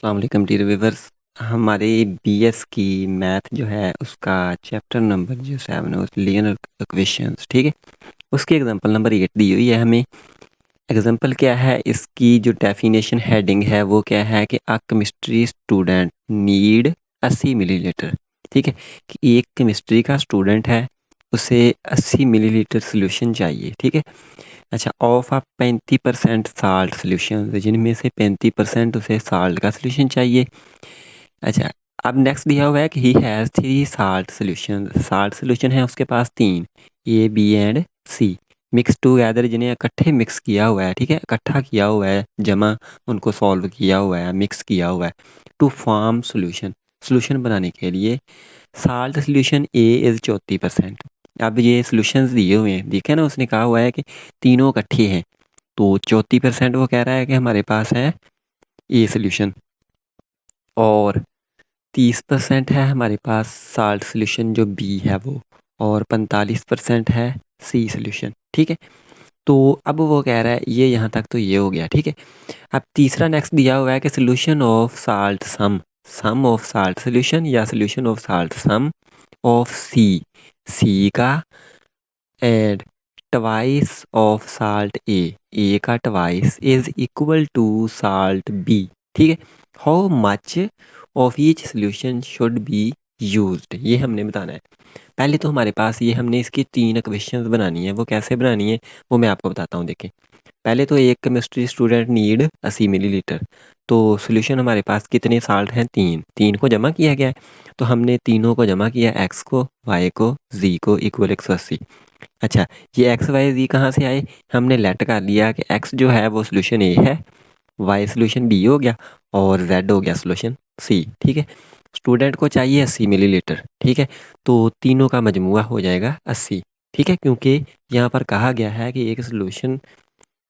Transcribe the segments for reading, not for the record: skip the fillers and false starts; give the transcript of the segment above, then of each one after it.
अस्सलाम वालेकुम dear viewers. हमारे बीएस की मैथ जो है उसका चैप्टर नंबर जो 7 है उस लीनियर इक्वेशंस, ठीक है। उसकी एग्जांपल नंबर 8 दी हुई है हमें। एग्जांपल क्या है, इसकी जो डेफिनेशन हेडिंग है वो क्या है कि अ केमिस्ट्री स्टूडेंट नीड 80 मिलीलीटर, ठीक है। कि एक केमिस्ट्री का स्टूडेंट है, उसे 80 मिलीलीटर सोल्यूशन चाहिए, ठीक है। अच्छा, ऑफ आप 35% साल्ट सोल्यूशन, जिनमें से 35% उसे साल्ट का सोल्यूशन चाहिए। अच्छा, अब नेक्स्ट दिया हुआ है कि he has 3 salt solution. Salt solution है उसके पास 3, A B and C, mix together, जिन्हें इकट्ठे मिक्स किया हुआ है, ठीक है। इकट्ठा किया हुआ है, जमा उनको सॉल्व किया हुआ है, मिक्स किया हुआ है टू फॉर्म सोल्यूशन, सोल्यूशन बनाने के लिए। Salt solution A is 34%। अब ये सोल्यूशंस दिए हुए हैं, देखे ना, उसने कहा हुआ है कि तीनों इकट्ठे हैं, तो 34% वो कह रहा है कि हमारे पास है ए सोल्यूशन, और 30% है हमारे पास साल्ट सोल्यूशन जो बी है वो, और 45% है सी सोल्यूशन, ठीक है। तो अब वो कह रहा है ये यहाँ तक तो ये हो गया, ठीक है। अब तीसरा नेक्स्ट दिया हुआ है कि solution of salt sum, sum of salt solution या solution of salt sum of C, C का and twice of salt A का twice is equal to salt B, ठीक है। How much of each solution should be used, ये हमने बताना है। पहले तो हमारे पास ये हमने इसकी 3 इक्वेशंस बनानी है। वो कैसे बनानी है वो मैं आपको बताता हूँ। देखें, पहले तो एक केमिस्ट्री स्टूडेंट नीड 80 मिलीलीटर, तो सोल्यूशन हमारे पास कितने साल्ट हैं, 3, 3 को जमा किया गया है। तो हमने तीनों को जमा किया, एक्स को, वाई को, जी को, इक्वल 180। अच्छा, ये एक्स वाई जी कहाँ से आए, हमने लेट कर लिया कि एक्स जो है वो सोल्यूशन ए है, वाई सोल्यूशन बी हो गया, और जेड हो गया सोल्यूशन सी, ठीक है। स्टूडेंट को चाहिए 80 मिलीलीटर, ठीक है। तो तीनों का मजमुआ हो जाएगा 80, ठीक है, क्योंकि यहाँ पर कहा गया है कि एक सोल्यूशन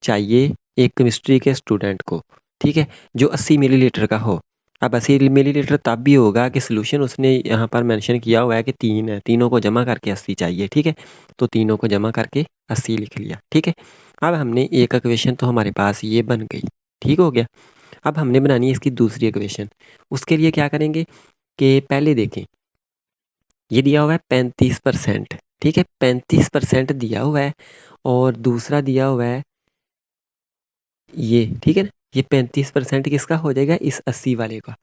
चाहिए एक केमिस्ट्री के स्टूडेंट को, ठीक है, जो 80 मिलीलीटर का हो। अब 80 मिलीलीटर तब भी होगा कि सोल्यूशन उसने यहाँ पर मेंशन किया हुआ है कि 3 है, तीनों को जमा करके 80 चाहिए, ठीक है। तो तीनों को जमा करके 80 लिख लिया, ठीक है। अब हमने एक इक्वेशन तो हमारे पास ये बन गई, ठीक हो गया। अब हमने बनानी है इसकी दूसरी इक्वेशन। उसके लिए क्या करेंगे कि पहले देखें, ये दिया हुआ है 35%, ठीक है, 35% दिया हुआ है, और दूसरा दिया हुआ है ये, ठीक है ना। ये 35% किसका हो जाएगा, इस 80 वाले का।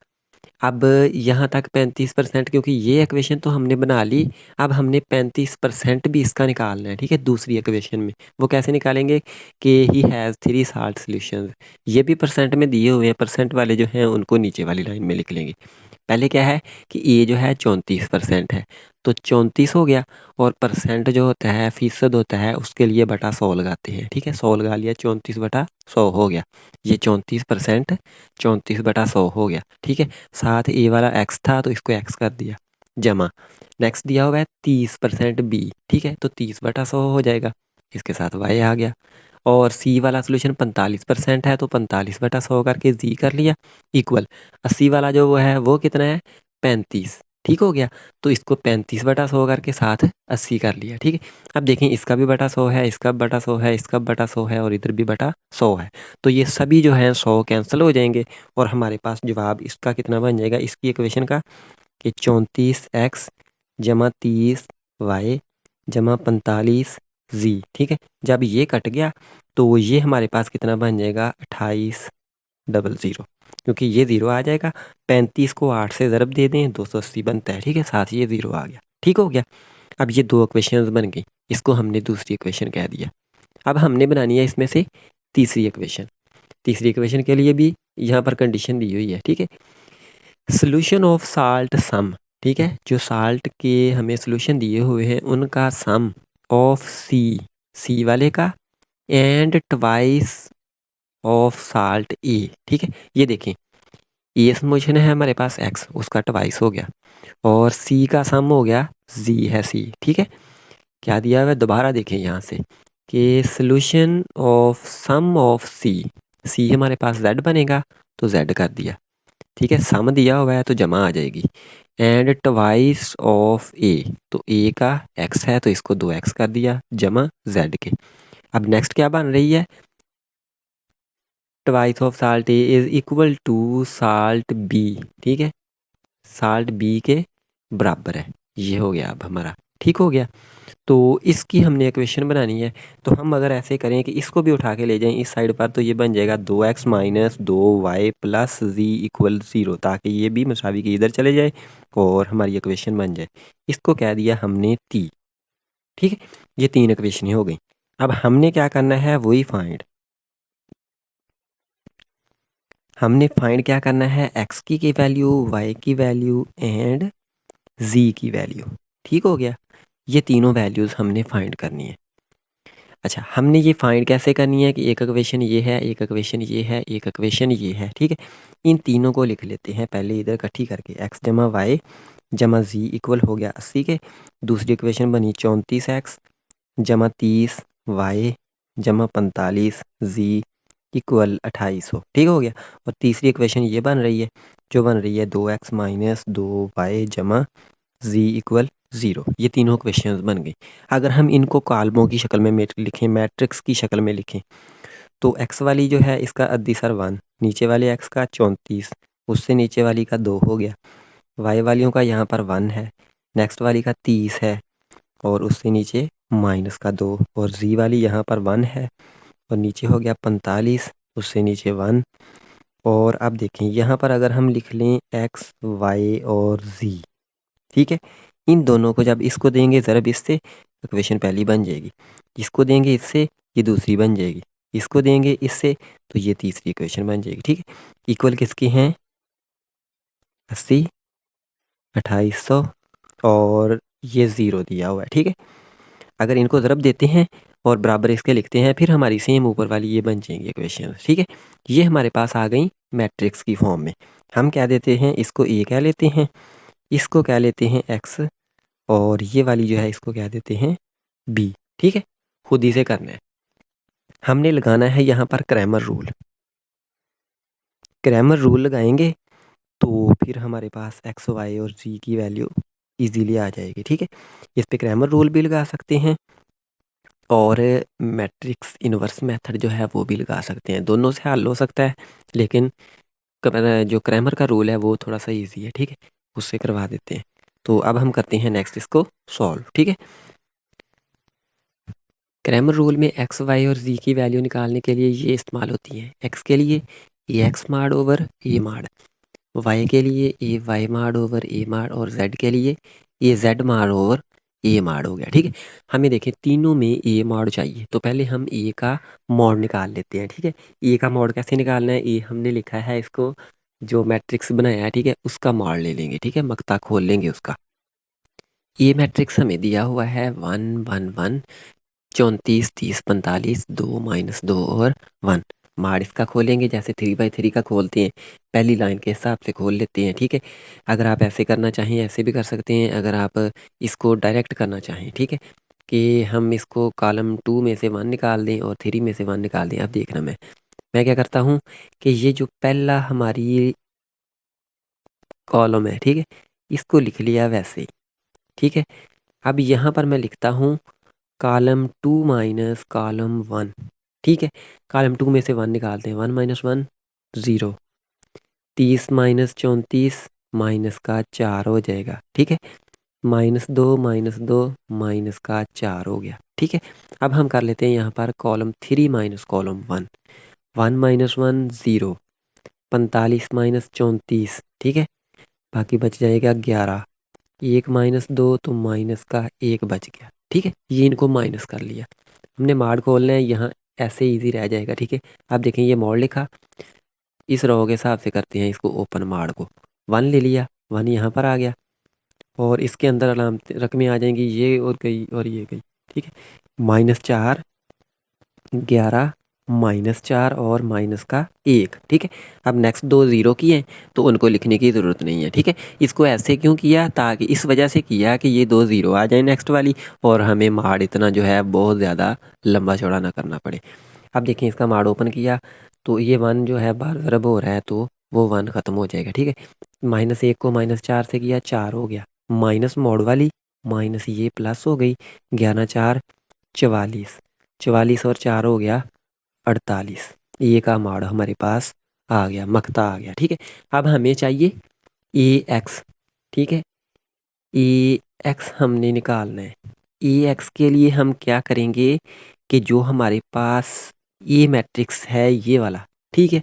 अब यहाँ तक 35%, क्योंकि ये इक्वेशन तो हमने बना ली। अब हमने 35% भी इसका निकालना है, ठीक है, दूसरी इक्वेशन में। वो कैसे निकालेंगे कि ही हैज़ 3 साल्ट सोल्यूशन, ये भी परसेंट में दिए हुए हैं, परसेंट वाले जो हैं उनको नीचे वाली लाइन में लिख लेंगे। पहले क्या है कि ए जो है 34% है, तो 34 हो गया, और परसेंट जो होता है, फीसद होता है, उसके लिए बटा 100 लगाते हैं, ठीक है। 100 लगा लिया, 34/100 हो गया। ये 34%, 34/100 हो गया, ठीक है। साथ ए वाला एक्स था तो इसको एक्स कर दिया, जमा नेक्स्ट दिया हुआ है 30% बी, ठीक है, तो 30/100 हो जाएगा, इसके साथ वाई आ गया। और सी वाला सोल्यूशन 45% है, तो 45/100 करके जी कर लिया, इक्वल 80 वाला जो वो है वो कितना है, 35, ठीक हो गया। तो इसको 35/100 करके साथ 80 कर लिया, ठीक है। अब देखें, इसका भी बटा 100 है, इसका भी बटा 100 है, इसका भी बटा 100 है, और इधर भी बटा 100 है। तो ये सभी जो है 100 कैंसिल हो जाएंगे, और हमारे पास जवाब इसका कितना बन जाएगा, इसकी इक्वेशन का, कि 34x जमा 30y जमा 45z, ठीक है। जब ये कट गया तो ये हमारे पास कितना बन जाएगा, 2800, क्योंकि ये ज़ीरो आ जाएगा। 35 को 8 से ज़रब दे दें, 280 बनता है, ठीक है, साथ ये ज़ीरो आ गया, ठीक हो गया। अब ये 2 इक्वेशंस बन गई, इसको हमने दूसरी इक्वेशन कह दिया। अब हमने बनानी है इसमें से तीसरी इक्वेशन। तीसरी इक्वेशन के लिए भी यहाँ पर कंडीशन दी हुई है, ठीक है। सोल्यूशन ऑफ साल्ट सम, ठीक है, जो साल्ट के हमें सोल्यूशन दिए हुए हैं उनका सम ऑफ सी, सी वाले का, एंड ट्वाइस ऑफ साल्ट ए, ठीक है। ये देखें, ए सोल्यूशन है हमारे पास एक्स, उसका ट्वाइस हो गया, और सी का सम हो गया जी है सी, ठीक है। क्या दिया हुआ है दोबारा देखें यहाँ से, कि solution of some of C, सी हमारे पास जेड बनेगा, तो जेड कर दिया, ठीक है। सम दिया हुआ है तो जमा आ जाएगी, एंड ट्वाइस ऑफ ए, तो ए का एक्स है तो इसको 2x कर दिया, जमा जेड के। अब नेक्स्ट क्या बन रही है, twice of salt A is equal to salt B, ठीक है, साल्ट बी के बराबर है। ये हो गया अब हमारा, ठीक हो गया। तो इसकी हमने इक्वेशन बनानी है। तो हम अगर ऐसे करें कि इसको भी उठा के ले जाएं इस साइड पर, तो ये बन जाएगा 2x minus 2y plus z equal 0, ताकि ये भी मसावी के इधर चले जाए और हमारी इक्वेशन बन जाए। इसको कह दिया हमने t, ठीक है। ये 3 इक्वेशनें हो गई। अब हमने क्या करना है, वही फाइंड, हमने फाइंड क्या करना है, x की वैल्यू, y की वैल्यू एंड z की वैल्यू, ठीक हो गया। ये तीनों वैल्यूज़ हमने फाइंड करनी है। अच्छा, हमने ये फाइंड कैसे करनी है कि एक इक्वेशन ये है, एक इक्वेशन ये है, एक इक्वेशन ये है, ठीक है। इन तीनों को लिख लेते हैं पहले इधर इकट्ठी करके, x जमा वाई जमा z इक्वल हो गया 80 के। दूसरी इक्वेशन बनी 34x जमा 30y जमा 45 z इक्वल 2800, ठीक हो गया। और तीसरी इक्वेशन ये बन रही है, जो बन रही है 2x माइनस 2y जमा z इक्वल 0। ये तीनों इक्वेशंस बन गई। अगर हम इनको कॉलमों की शक्ल में लिखें, मैट्रिक्स की शक्ल में लिखें, तो x वाली जो है इसका अद्दीसर 1, नीचे वाले x का 34, उससे नीचे वाली का 2 हो गया। y वालियों का यहाँ पर 1 है, नेक्स्ट वाली का 30 है और उससे नीचे माइनस का 2, और z वाली यहाँ पर 1 है और नीचे हो गया 45, उससे नीचे 1। और अब देखें यहाँ पर अगर हम लिख लें x, y और z, ठीक है, इन दोनों को जब इसको देंगे ज़रब इससे, इक्वेशन पहली बन जाएगी। इसको देंगे इससे, ये दूसरी बन जाएगी। इसको देंगे इससे, तो ये तीसरी इक्वेशन बन जाएगी, ठीक है। इक्वल किसकी हैं, 80, 2800 और ये 0 दिया हुआ है, ठीक है। अगर इनको ज़रब देते हैं और बराबर इसके लिखते हैं, फिर हमारी सेम ऊपर वाली ये बन जाएंगी इक्वेशन, ठीक है। ये हमारे पास आ गई मैट्रिक्स की फॉर्म में। हम क्या देते हैं, इसको ए कह लेते हैं, इसको कह लेते हैं एक्स, और ये वाली जो है इसको क्या देते हैं बी, ठीक है। खुद ही से करना है। हमने लगाना है यहाँ पर क्रैमर रूल। क्रैमर रूल लगाएंगे तो फिर हमारे पास एक्स, वाई और जी की वैल्यू इजीली आ जाएगी, ठीक है। इस पे क्रैमर रूल भी लगा सकते हैं और मैट्रिक्स इनवर्स मेथड जो है वो भी लगा सकते हैं। दोनों से हल हो सकता है, लेकिन जो क्रैमर का रूल है वो थोड़ा सा ईजी है, ठीक है, उससे करवा देते हैं। तो अब हम करते हैं नेक्स्ट इसको सॉल्व, ठीक है। क्रैमर रूल में एक्स, वाई और जी की वैल्यू निकालने के लिए ये इस्तेमाल होती है। एक्स के लिए ए एक्स माड ओवर ए माड, वाई के लिए ए वाई माड ओवर ए माड, और जेड के लिए ए जेड माड ओवर ए माड हो गया, ठीक है। हमें देखें तीनों में ए मॉड चाहिए, तो पहले हम ए का मॉड निकाल लेते हैं, ठीक है। ए का मॉड कैसे निकालना है, ए हमने लिखा है इसको, जो मैट्रिक्स बनाया है, ठीक है, उसका मॉड ले लेंगे, ठीक है, मक्ता खोल लेंगे उसका। ये मैट्रिक्स हमें दिया हुआ है 1 1 1 34 30 45 2 माइनस 2 और 1। मार इसका खोलेंगे जैसे 3/3 का खोलते हैं, पहली लाइन के हिसाब से खोल लेते हैं, ठीक है। अगर आप ऐसे करना चाहें ऐसे भी कर सकते हैं, अगर आप इसको डायरेक्ट करना चाहें, ठीक है, कि हम इसको कॉलम 2 में से 1 निकाल दें और 3 में से 1 निकाल दें। अब देखना मैं क्या करता हूँ कि ये जो पहला हमारी कॉलम है, ठीक है, इसको लिख लिया वैसे ही, ठीक है। अब यहाँ पर मैं लिखता हूँ कॉलम 2 माइनस कॉलम 1, ठीक है। कॉलम 2 में से 1 निकालते हैं, 1 माइनस 1 0, 30 माइनस 34 माइनस का 4 हो जाएगा, ठीक है। -2 माइनस का 4 हो गया, ठीक है। अब हम कर लेते हैं यहाँ पर column 3 minus column 1, 1 minus 1 0, 45 minus 34, ठीक है, बाकी बच जाएगा 11, 1 माइनस 2 तो माइनस का 1 बच गया, ठीक है। ये इनको माइनस कर लिया, हमने मॉड खोलना है, यहाँ ऐसे इजी रह जाएगा, ठीक है। अब देखें ये मॉड लिखा, इस रो के हिसाब से करते हैं इसको ओपन, मॉड को 1 ले लिया, 1 यहाँ पर आ गया और इसके अंदर अलामत रकमें आ जाएंगी, ये और गई और ये गई, ठीक है। -4 11 -4 और माइनस का 1, ठीक है। अब नेक्स्ट 2 ज़ीरो किए तो उनको लिखने की ज़रूरत नहीं है, ठीक है। इसको ऐसे क्यों किया, ताकि इस वजह से किया कि ये 2 ज़ीरो आ जाए नेक्स्ट वाली, और हमें माड इतना जो है बहुत ज़्यादा लंबा चौड़ा ना करना पड़े। अब देखें इसका माड ओपन किया तो ये 1 जो है बार ज़रब हो रहा है, तो वो 1 ख़त्म हो जाएगा, ठीक है। -1 को -4 से किया 4 हो गया, माइनस मोड वाली माइनस ये प्लस हो गई, 11 4 44, 44 और 4 हो गया 48, ए का मॉड हमारे पास आ गया, मक्ता आ गया। ठीक है, अब हमें चाहिए ए एक्स। ठीक है, ए एक्स हमने निकालना है। ए एक्स के लिए हम क्या करेंगे कि जो हमारे पास ए मैट्रिक्स है ये वाला, ठीक है,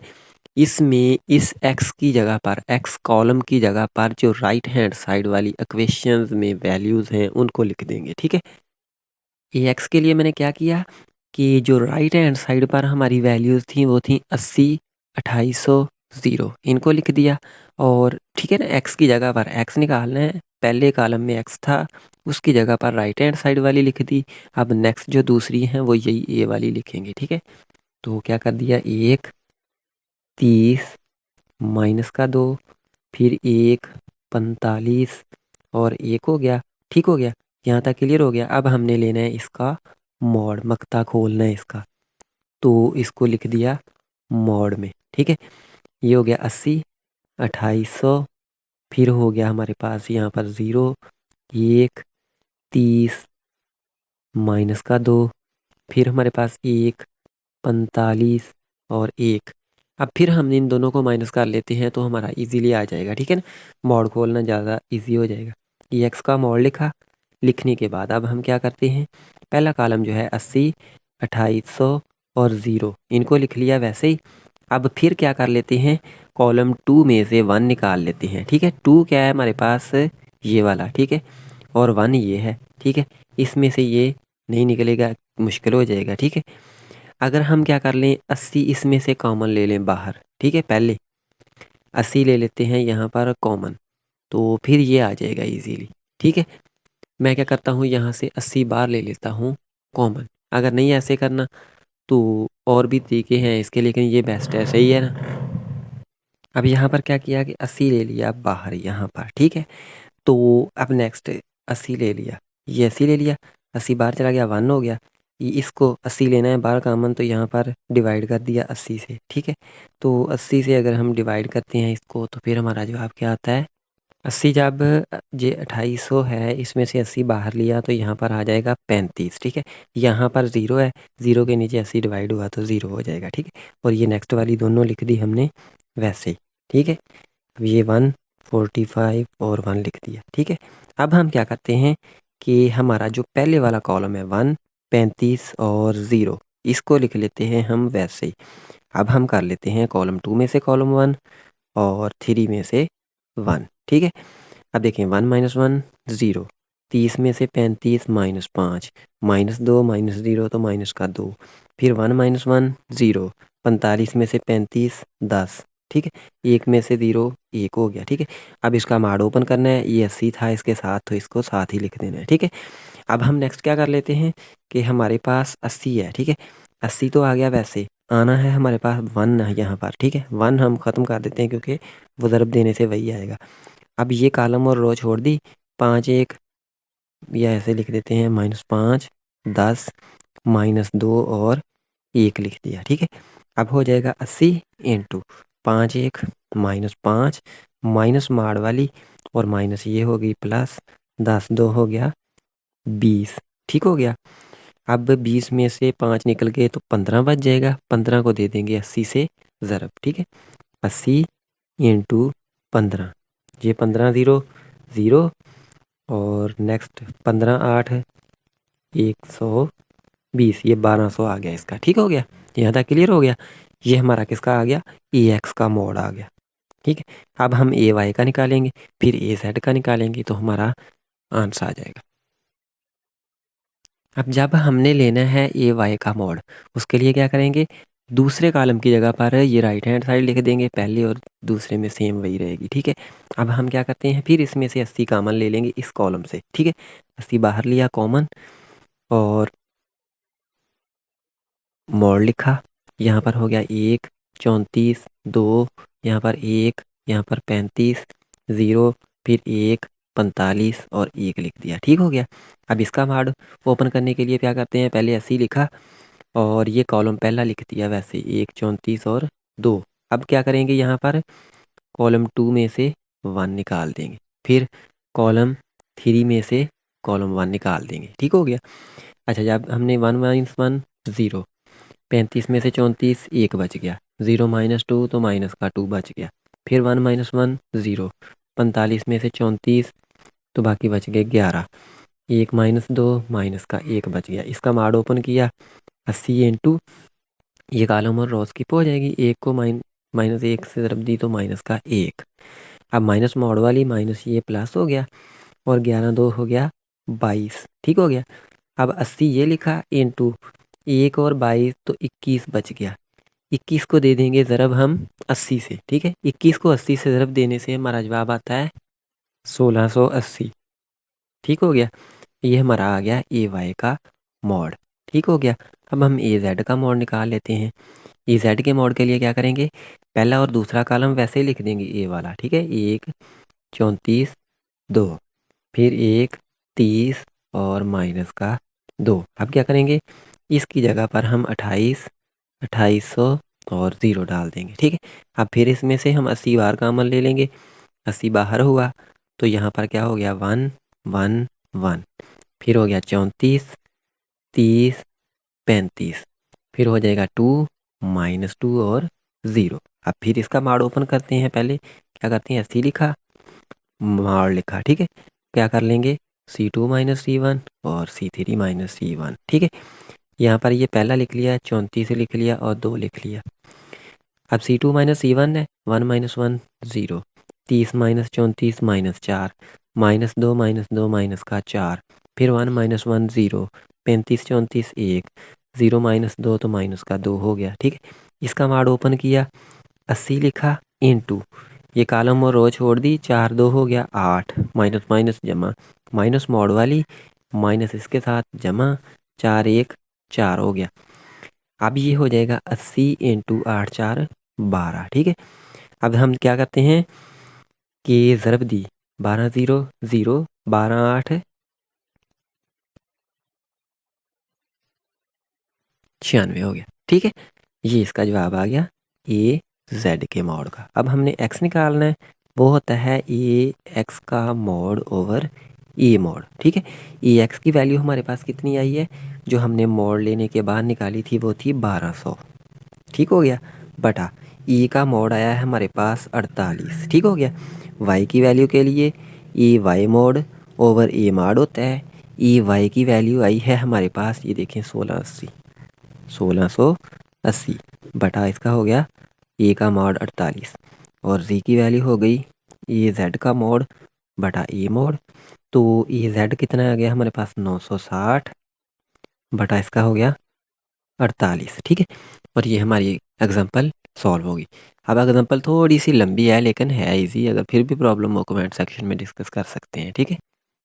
इसमें इस एक्स की जगह पर, एक्स कॉलम की जगह पर जो राइट हैंड साइड वाली इक्वेशंस में वैल्यूज़ हैं उनको लिख देंगे। ठीक है, ए एक्स के लिए मैंने क्या किया कि जो राइट हैंड साइड पर हमारी वैल्यूज़ थी वो थी 80, 2800, 0, इनको लिख दिया। और ठीक है ना, एक्स की जगह पर एक्स निकालना है, पहले कॉलम में एक्स था, उसकी जगह पर राइट हैंड साइड वाली लिख दी। अब नेक्स्ट जो दूसरी हैं वो यही ए वाली लिखेंगे। ठीक है, तो क्या कर दिया, 1, 30 माइनस का 2, फिर 1, 45 और 1 हो गया। ठीक हो गया, यहाँ तक क्लियर हो गया। अब हमने लेना है इसका मॉड, मक्ता खोलना है इसका, तो इसको लिख दिया मॉड में। ठीक है, ये हो गया 80, 2800, फिर हो गया हमारे पास यहाँ पर 0, 1, 30 माइनस का 2, फिर हमारे पास 1, 45 और 1। अब फिर हम इन दोनों को माइनस कर लेते हैं तो हमारा इजीली आ जाएगा। ठीक है ना, मॉड खोलना ज़्यादा इजी हो जाएगा। ये एक्स का मॉड लिखा, लिखने के बाद अब हम क्या करते हैं, पहला कॉलम जो है 80, 2800 और 0, इनको लिख लिया वैसे ही। अब फिर क्या कर लेते हैं, कॉलम 2 में से 1 निकाल लेते हैं। ठीक है, 2 क्या है हमारे पास, ये वाला। ठीक है, और 1 ये है। ठीक है, इसमें से ये नहीं निकलेगा, मुश्किल हो जाएगा। ठीक है, अगर हम क्या कर लें, 80 इसमें से कॉमन ले लें बाहर। ठीक है, पहले 80 ले लेते हैं यहाँ पर कॉमन, तो फिर ये आ जाएगा इजीली। ठीक है, मैं क्या करता हूँ, यहाँ से 80 बार ले लेता हूँ कॉमन। अगर नहीं ऐसे करना तो और भी तरीके हैं इसके, लेकिन ये बेस्ट है, सही है ना। अब यहाँ पर क्या किया कि 80 ले लिया बाहर यहाँ पर। ठीक है, तो अब नेक्स्ट 80 ले लिया, ये 80 ले लिया, 80 बाहर चला गया, 1 हो गया। ये इसको 80 लेना है बाहर कॉमन, तो यहाँ पर डिवाइड कर दिया 80 से। ठीक है, तो 80 से अगर हम डिवाइड करते हैं इसको तो फिर हमारा जवाब क्या आता है, 80 जब ये 2800 है, इसमें से 80 बाहर लिया तो यहाँ पर आ जाएगा 35। ठीक है, यहाँ पर 0 है, 0 के नीचे 80 डिवाइड हुआ तो 0 हो जाएगा। ठीक है, और ये नेक्स्ट वाली दोनों लिख दी हमने वैसे ही। ठीक है, अब ये 145 और 1 लिख दिया। ठीक है, अब हम क्या करते हैं कि हमारा जो पहले वाला कॉलम है 1, 35 और 0, इसको लिख लेते हैं हम वैसे ही। अब हम कर लेते हैं कॉलम 2 में से कॉलम 1 और 3 में से 1। ठीक है, अब देखें 1 माइनस 1 0, 30 में से 35 माइनस 5, माइनस 2 माइनस 0 तो माइनस का 2, फिर 1 माइनस 1 0, 45 में से 35 10। ठीक है, 1 में से 0 1 हो गया। ठीक है, अब इसका माड ओपन करना है, ये 80 था इसके साथ तो इसको साथ ही लिख देना है। ठीक है, अब हम नेक्स्ट क्या कर लेते हैं कि हमारे पास 80 है। ठीक है, 80 तो आ गया, वैसे आना है हमारे पास 1 है यहाँ पर। ठीक है, 1 हम ख़त्म कर देते हैं क्योंकि वो ज़रब देने से वही आएगा। अब ये कॉलम और रो छोड़ दी, 5 1, या ऐसे लिख देते हैं -5 10 -2 और 1 लिख दिया। ठीक है, अब हो जाएगा 80 इंटू 5 1 -5 माइनस मार वाली और माइनस ये हो गई प्लस 10 2 हो गया 20। ठीक हो गया, अब 20 में से 5 निकल गए तो 15 बच जाएगा, 15 को दे देंगे 80 से ज़रब। ठीक है, 80 इंटू 15, ये 15 0 0 और नेक्स्ट 15 8 120, ये 1200 आ गया इसका। ठीक हो गया, यहाँ तक क्लियर हो गया। ये हमारा किसका आ गया, ए एक्स का मोड आ गया। ठीक है, अब हम ए वाई का निकालेंगे, फिर ए जेड का निकालेंगे तो हमारा आंसर आ जाएगा। अब जब हमने लेना है ए वाई का मोड, उसके लिए क्या करेंगे, दूसरे कॉलम की जगह पर ये राइट हैंड साइड लिख देंगे, पहले और दूसरे में सेम वही रहेगी। ठीक है, अब हम क्या करते हैं, फिर इसमें से 80 कॉमन ले लेंगे इस कॉलम से। ठीक है, 80 बाहर लिया कॉमन और मोड लिखा, यहाँ पर हो गया 1 34 2, यहाँ पर 1, यहाँ पर 35 0, फिर 1 45 और 1 लिख दिया। ठीक हो गया, अब इसका माड ओपन करने के लिए क्या करते हैं, पहले 80 लिखा और ये कॉलम पहला लिख दिया वैसे 1 34 और 2। अब क्या करेंगे, यहाँ पर कॉलम 2 में से 1 निकाल देंगे, फिर कॉलम 3 में से कॉलम 1 निकाल देंगे। ठीक हो गया, अच्छा जब हमने 1 माइनस 1 0, 35 में से 34 1 बच गया, 0 माइनस 2 तो माइनस का 2 बच गया, फिर 1 माइनस 1 0, 45 में से 34 तो बाकी बच गए 11, 1 माइनस 2 माइनस का 1 बच गया। इसका माड ओपन किया 80 इंटू ये कॉलम और रो स्किप हो जाएगी, 1 को माइनस 1 से ज़रब दी तो माइनस का 1। अब माइनस मॉड वाली माइनस ये प्लस हो गया और 11 2 हो गया 22, ठीक हो गया। अब 80 ये लिखा इंटू 1 और 22 तो 21 बच गया, 21 को दे देंगे ज़रब हम 80 से, ठीक है। 21 को 80 से ज़रब देने से हमारा जवाब आता है 1680, ठीक हो गया। ये हमारा आ गया ए वाई का मॉड, ठीक हो गया। अब हम ए जेड का मॉड निकाल लेते हैं। ए जेड के मॉड के लिए क्या करेंगे, पहला और दूसरा कॉलम वैसे ही लिख देंगे ए वाला, ठीक है। 1 34 2, फिर 1 30 और माइनस का 2। अब क्या करेंगे, इसकी जगह पर हम 28 2800 और 0 डाल देंगे, ठीक है। अब फिर इसमें से हम 80 बार कॉमन ले लेंगे, 80 बाहर हुआ तो यहाँ पर क्या हो गया 1 1 1, फिर हो गया 34 30 35, फिर हो जाएगा 2 माइनस 2 और 0। अब फिर इसका माड ओपन करते हैं, पहले क्या करते हैं 80 लिखा माड लिखा, ठीक है। क्या कर लेंगे C2 माइनस C1 और C3 माइनस C1, ठीक है। यहाँ पर ये पहला लिख लिया, 34 लिख लिया और 2 लिख लिया। अब C2 माइनस C1 है, 1 minus 1 0, 30 minus 34 minus 4, minus 2 minus का 4, फिर 1 माइनस 1 0, 35 34 1, 0 माइनस 2 तो माइनस का 2 हो गया, ठीक है। इसका माड ओपन किया 80 लिखा इंटू ये कॉलम और रो छोड़ दी, 4 2 हो गया 8, माइनस माइनस जमा, माइनस मॉड वाली माइनस इसके साथ जमा, 4 1 4 हो गया। अब ये हो जाएगा 80 इंटू 8 4 12, ठीक है। अब हम क्या करते हैं कि ज़रब दी 12 0 0, 12 8 96 हो गया, ठीक है। ये इसका जवाब आ गया ए जेड के मॉड का। अब हमने एक्स निकालना है, वो होता है ए एक्स का मॉड ओवर ए मॉड, ठीक है। ए एक्स की वैल्यू हमारे पास कितनी आई है, जो हमने मॉड लेने के बाद निकाली थी वो थी 1200, ठीक हो गया। बटा ई का मॉड आया है हमारे पास 48, ठीक हो गया। वाई की वैल्यू के लिए E Y mod over A mod होता है, ई वाई की वैल्यू आई है हमारे पास, ये देखें 1680 बटा इसका हो गया ए का मॉड 48 और जी की वैल्यू हो गई ए जेड का मॉड बटा ए मॉड। तो ए जेड कितना आ गया हमारे पास 960 बटा इसका हो गया 48, ठीक है। और ये हमारी एग्जांपल सॉल्व होगी। अब एग्जांपल थोड़ी सी लंबी है लेकिन है इजी, अगर फिर भी प्रॉब्लम हो कमेंट सेक्शन में डिस्कस कर सकते हैं, ठीक है।